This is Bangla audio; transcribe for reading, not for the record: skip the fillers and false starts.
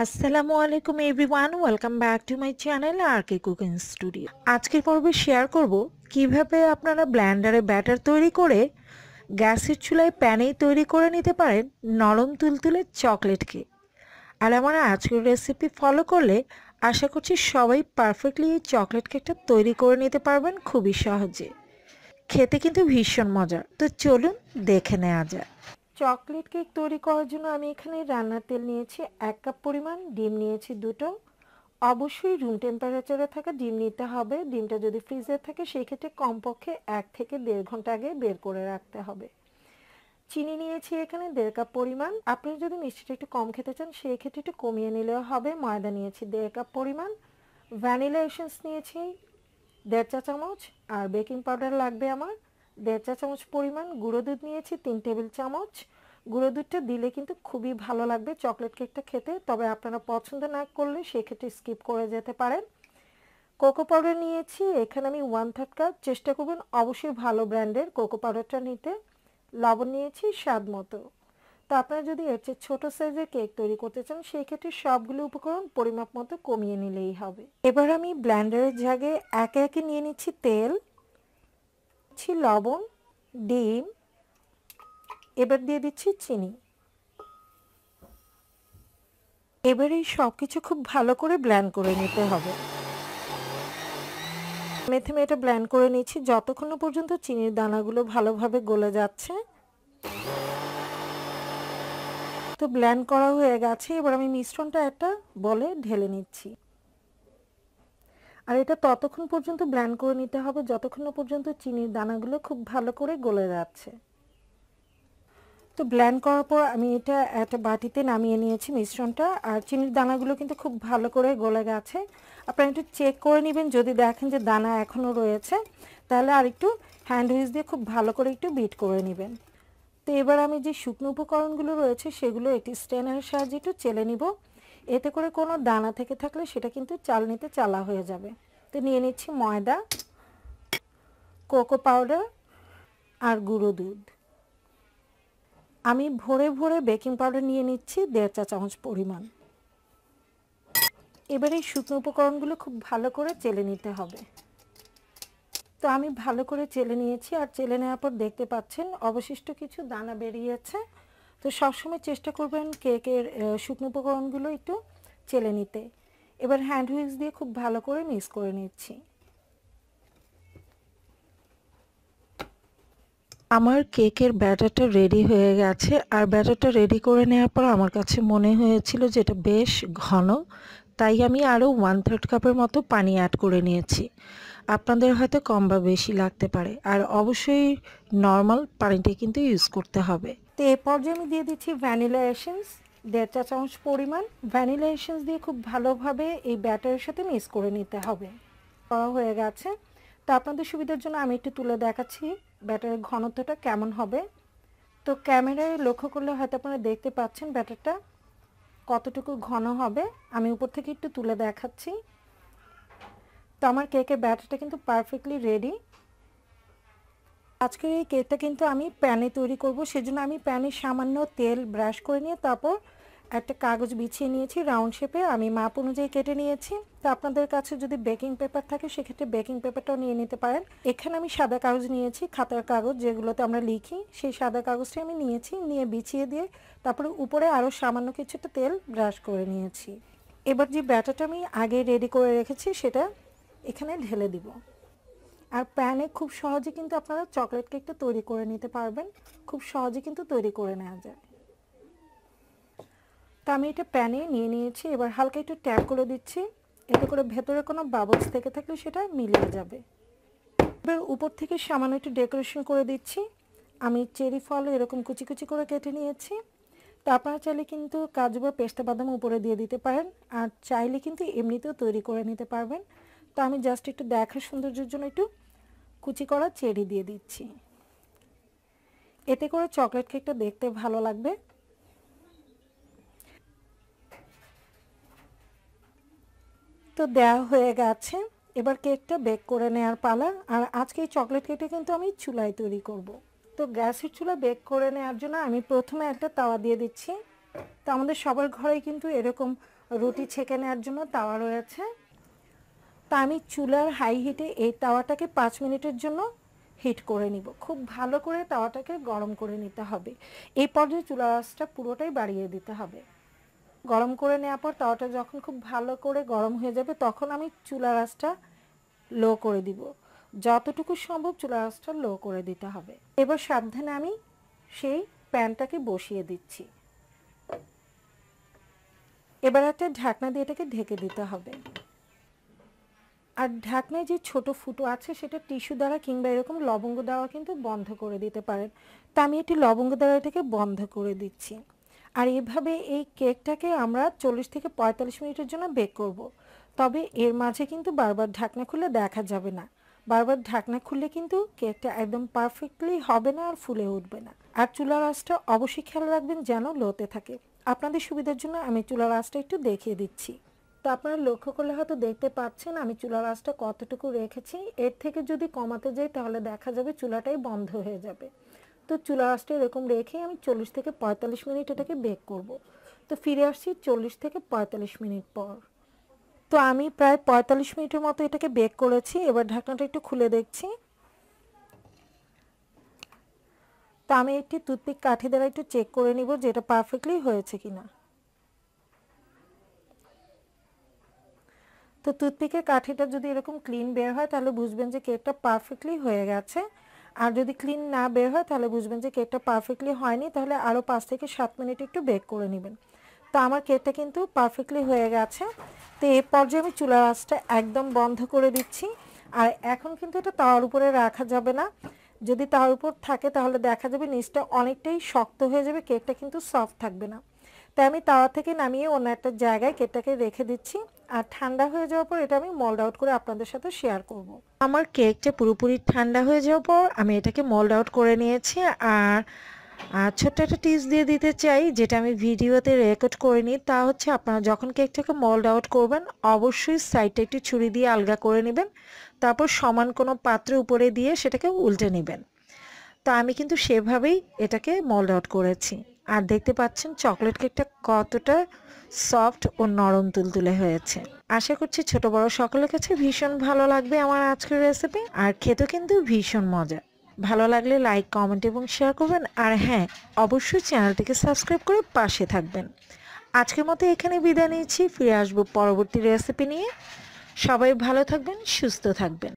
আসসালামু আলাইকুম everyone, welcome back to my channel R K cooking studio. আজকের পর্বে শেয়ার করব কিভাবে আপনারা ব্লেন্ডারে ব্যাটার তৈরি করে গ্যাসের চুলায় প্যানেই তৈরি করে নিতে পারেন নরম তুলতুলে চকলেট কেক। আর আমার আজকের রেসিপি ফলো করলে আশা করছি সবাই পারফেক্টলি এই চকলেট কেকটা তৈরি করে নিতে পারবেন খুবই সহজে। খেতে কিন্তু ভীষণ মজার, তো চলুন দেখে নেওয়া যায়। চকলেট কেক তৈরি করার জন্য আমি এখানে রান্নার তেল নিয়েছি 1 কাপ পরিমাণ, ডিম নিয়েছি দুটো। অবশ্যই রুম টেম্পারেচারে থাকা ডিম নিতে হবে। ডিমটা যদি ফ্রিজে থাকে সেই ক্ষেত্রে কমপক্ষে 1 থেকে 1.5 ঘন্টা আগে বের করে রাখতে হবে। চিনি নিয়েছি এখানে 1.5 কাপ পরিমাণ। আপনি যদি মিষ্টিটা একটু কম খেতে চান সেই ক্ষেত্রে একটু কমিয়ে নিলেও হবে। ময়দা নিয়েছি 1.5 কাপ পরিমাণ। ভ্যানিলা এসেন্স নিয়েছি 1.5 চা চামচ। আর বেকিং পাউডার লাগবে আমার 1.5 চা চামচ পরিমাণ। গুঁড়ো দুধ নিয়েছি 3 টেবিল চামচ। গুঁড়ো দুধটা দিলে কিন্তু খুবই ভালো লাগবে চকলেট কেকটা খেতে, তবে আপনারা পছন্দ না করলে সেক্ষেত্রে স্কিপ করে যেতে পারেন। কোকো পাউডার নিয়েছি এখানে আমি 1/3 কাপ। চেষ্টা করবেন অবশ্যই ভালো ব্র্যান্ডের কোকো পাউডারটা নিতে। লবণ নিয়েছি স্বাদ মতো। তো আপনারা যদি এর চেয়ে ছোটো সাইজের কেক তৈরি করতে চান সেই ক্ষেত্রে সবগুলো উপকরণ পরিমাপ মতো কমিয়ে নিলেই হবে। এবার আমি ব্লেন্ডারের জায়গায় একে একে নিয়ে নিচ্ছি তেল, লবণ, ডিম, এবার দিয়ে দিচ্ছি চিনি। এবার এই সব কিছু খুব ভালো করে ব্লেন্ড করে নিতে হবে। মেথে এটা ব্লেন্ড করে নিচ্ছি যতক্ষণ না পর্যন্ত চিনির দানাগুলো ভালোভাবে গলে যাচ্ছে। তো ব্লেন্ড করা হয়ে গেছে। এবার আমি মিশ্রণটা একটা বলে ঢেলে নিচ্ছি। আর এটা ততক্ষণ পর্যন্ত ব্লেন্ড করে নিতে হবে যতক্ষণ না পর্যন্ত চিনির দানাগুলো খুব ভালো করে গলে যাচ্ছে। তো ব্লেন্ড করার পর আমি এটা একটা বাটিতে নামিয়ে নিয়েছি মিশ্রণটা। আর চিনির দানাগুলো কিন্তু খুব ভালো করে গলে গেছে। আপনারা একটু চেক করে নেবেন, যদি দেখেন যে দানা এখনও রয়েছে তাহলে আর একটু হ্যান্ড হুইস দিয়ে খুব ভালো করে একটু বিট করে নেবেন। তো এবার আমি যে শুকনো উপকরণগুলো রয়েছে সেগুলো একটি স্ট্রেনারের সাহায্যে একটু চেলে নিব। এতে করে কোনো দানা থেকে থাকলে সেটা কিন্তু চালনিতে চালা হয়ে যাবে। তো নিয়ে নিচ্ছি ময়দা, কোকো পাউডার আর গুঁড়ো দুধ। আমি ভরে ভরে বেকিং পাউডার নিয়ে নিচ্ছি 1.5 চা চামচ পরিমাণ। এবার এই শুকনো উপকরণগুলো খুব ভালো করে চেলে নিতে হবে। তো আমি ভালো করে চেলে নিয়েছি, আর চেলে নেওয়ার পর দেখতে পাচ্ছেন অবশিষ্ট কিছু দানা বেরিয়েছে। তো সবসময় চেষ্টা করবেন কেকের শুকনো উপকরণগুলো একটু চেলে নিতে। এবার হ্যান্ড হুইস দিয়ে খুব ভালো করে মিক্স করে নিচ্ছি। আমার কেকের ব্যাটারটা রেডি হয়ে গেছে। আর ব্যাটারটা রেডি করে নেওয়ার পর আমার কাছে মনে হয়েছিল যে এটা বেশ ঘন, তাই আমি আরও 1/3 কাপের মতো পানি অ্যাড করে নিয়েছি। আপনাদের হয়তো কম বা বেশি লাগতে পারে, আর অবশ্যই নর্মাল পানিটা কিন্তু ইউজ করতে হবে। তো এই পর্যায়ে আমি দিয়ে দিচ্ছি ভ্যানিলা এসেন্স 1.5 চা চামচ পরিমাণ। ভ্যানিলা এসেন্স দিয়ে খুব ভালোভাবে এই ব্যাটারের সাথে মিক্স করে নিতে হবে। করা হয়ে গেছে। তো আপনাদের সুবিধার জন্য আমি একটু তুলে দেখাচ্ছি ব্যাটারের ঘনত্বটা কেমন হবে। তো ক্যামেরায় লক্ষ্য করলে হয়তো আপনারা দেখতে পাচ্ছেন ব্যাটারটা কতটুকু ঘন হবে। আমি উপর থেকে একটু তুলে দেখাচ্ছি। তো আমার কেকের ব্যাটারটা কিন্তু পারফেক্টলি রেডি। আজকের এই কেকটা কিন্তু আমি প্যানে তৈরি করব, সেজন্য আমি প্যানে সামান্য তেল ব্রাশ করে নিয়ে তারপর একটা কাগজ বিছিয়ে নিয়েছি রাউন্ড শেপে। আমি মাপ অনুযায়ী কেটে নিয়েছি। তো আপনাদের কাছে যদি বেকিং পেপার থাকে সেক্ষেত্রে বেকিং পেপারটাও নিয়ে নিতে পারেন। এখানে আমি সাদা কাগজ নিয়েছি, খাতার কাগজ যেগুলোতে আমরা লিখি, সেই সাদা কাগজটি আমি নিয়েছি, নিয়ে বিছিয়ে দিয়ে তারপরে উপরে আরও সামান্য কিছুটা তেল ব্রাশ করে নিয়েছি। এবার যে ব্যাটারটা আমি আগে রেডি করে রেখেছি সেটা এখানে ঢেলে দিব। আর প্যানে খুব সহজে কিন্তু আপনারা চকলেট কেকটা তৈরি করে নিতে পারবেন। খুব সহজে কিন্তু তৈরি করে নেওয়া যায়। তো আমি এটা প্যানে নিয়ে নিয়েছি। এবার হালকা একটু ট্যাপ করে দিচ্ছি, এতে করে ভেতরে কোনো বাবলস থেকে থাকলে সেটা মিলিয়ে যাবে। এবার উপর থেকে সামান্য একটু ডেকোরেশন করে দিচ্ছি। আমি চেরি ফল এরকম কুচি কুচি করে কেটে নিয়েছি। তো আপনারা চাইলে কিন্তু কাজু বা পেস্তা বাদাম উপরে দিয়ে দিতে পারেন, আর চাইলে কিন্তু এমনিতেও তৈরি করে নিতে পারবেন। তো আমি জাস্ট একটু দেখার সৌন্দর্যের জন্য একটু কুচি করা চেরি দিয়ে দিচ্ছি। এতে করে চকলেট কেকটা দেখতে ভালো লাগবে। তো দেওয়া হয়ে গেছে। এবার কেকটা বেক করে নেওয়ার পালা। আর আজকে এই চকলেট কেকটা কিন্তু আমি চুলায় তৈরি করব। তো গ্যাসের চুলা বেক করে নেওয়ার জন্য আমি প্রথমে একটা তাওয়া দিয়ে দিচ্ছি। তো আমাদের সবার ঘরেই কিন্তু এরকম রুটি ছেঁকে নেওয়ার জন্য তাওয়া রয়েছে। তা আমি চুলার হাই হিটে এই তাওয়াটাকে 5 মিনিটের জন্য হিট করে নিব। খুব ভালো করে তাওয়াটাকে গরম করে নিতে হবে। এই পর্যায়ে চুলার আঁচটা পুরোটাই বাড়িয়ে দিতে হবে। গরম করে নেওয়ার পর তাওয়াটা যখন খুব ভালো করে গরম হয়ে যাবে তখন আমি চুলার আঁচটা লো করে দিব। যতটুকু সম্ভব চুলার আঁচটা লো করে দিতে হবে। এবার সাবধানে আমি সেই প্যানটাকে বসিয়ে দিচ্ছি। এবার একটা ঢাকনা দিয়ে এটাকে ঢেকে দিতে হবে। আর ঢাকনায় যে ছোট ফুটো আছে সেটা টিস্যু দ্বারা কিংবা এরকম লবঙ্গ দ্বারা কিন্তু বন্ধ করে দিতে পারেন। তা আমি একটি লবঙ্গ দ্বারা এটাকে বন্ধ করে দিচ্ছি। আর এইভাবে এই কেকটাকে আমরা 40 থেকে 45 মিনিটের জন্য বেক করব। তবে এর মাঝে কিন্তু বারবার ঢাকনা খুলে দেখা যাবে না। বারবার ঢাকনা খুললে কিন্তু কেকটা একদম পারফেক্টলি হবে না আর ফুলে উঠবে না। আর চুলার আঁচটা অবশ্যই খেয়াল রাখবেন যেন লোতে থাকে। আপনাদের সুবিধার জন্য আমি চুলার আঁচটা একটু দেখিয়ে দিচ্ছি। তো আপনারা লক্ষ্য করলে হয়তো দেখতে পাচ্ছেন আমি চুলার আঁচটা কতটুকু রেখেছি। এর থেকে যদি কমাতে যাই তাহলে দেখা যাবে চুলাটাই বন্ধ হয়ে যাবে। তো চুলার আঁচটা এরকম রেখে আমি 40 থেকে 45 মিনিট এটাকে বেক করব। তো ফিরে আসছি 40 থেকে 45 মিনিট পর। তো আমি প্রায় 45 মিনিটের মতো এটাকে বেক করেছি। এবার ঢাকনাটা একটু খুলে দেখছি। তো আমি একটি টুথপিক কাঠি দ্বারা একটু চেক করে নিব যে এটা পারফেক্টলি হয়েছে কিনা। তো টুথপিকের কাঠিটা যদি এরকম ক্লিন বের হয় তাহলে বুঝবেন যে কেকটা পারফেক্টলি হয়ে গেছে। আর যদি ক্লিন না বের হয় তাহলে বুঝবেন যে কেকটা পারফেক্টলি হয়নি। তাহলে আরও 5 থেকে 7 মিনিট একটু বেক করে নেবেন। তো আমার কেকটা কিন্তু পারফেক্টলি হয়ে গেছে। তো এই পর্যায়ে আমি চুলার আঁচটা একদম বন্ধ করে দিচ্ছি। আর এখন কিন্তু এটা তাওয়ার উপরে রাখা যাবে না। যদি তাওয়ার উপর থাকে তাহলে দেখা যাবে নিচটা অনেকটাই শক্ত হয়ে যাবে, কেকটা কিন্তু সফট থাকবে না। তাই আমি তাওয়া থেকে নামিয়ে অন্য একটা জায়গায় কেকটাকে রেখে দিচ্ছি। আর ঠান্ডা হয়ে যাওয়ার পর এটা আমি মোল্ড আউট করে আপনাদের সাথে শেয়ার করব। আমার কেকটা পুরোপুরি ঠান্ডা হয়ে যাওয়ার পর আমি এটাকে মোল্ড আউট করে নিয়েছি। আর ছোট্ট একটা টিপস দিয়ে দিতে চাই যেটা আমি ভিডিওতে রেকর্ড করিনি। তা হচ্ছে আপনারা যখন কেকটাকে মোল্ড আউট করবেন অবশ্যই সাইডটা একটু ছুরি দিয়ে আলগা করে নেবেন। তারপর সমান কোনো পাত্রের উপরে দিয়ে সেটাকে উল্টে নেবেন। তো আমি কিন্তু সেভাবেই এটাকে মোল্ড আউট করেছি। আর দেখতে পাচ্ছেন চকলেট কেকটা কতটা সফট ও নরম তুলতুলে হয়েছে। আশা করছি ছোট বড় সকলের কাছে ভীষণ ভালো লাগবে আমার আজকের রেসিপি। আর খেতে কিন্তু ভীষণ মজা। ভালো লাগলে লাইক, কমেন্ট এবং শেয়ার করবেন। আর হ্যাঁ, অবশ্যই চ্যানেলটিকে সাবস্ক্রাইব করে পাশে থাকবেন। আজকের মতো এখানে বিদায় নিচ্ছি। ফিরে আসবো পরবর্তী রেসিপি নিয়ে। সবাই ভালো থাকবেন, সুস্থ থাকবেন।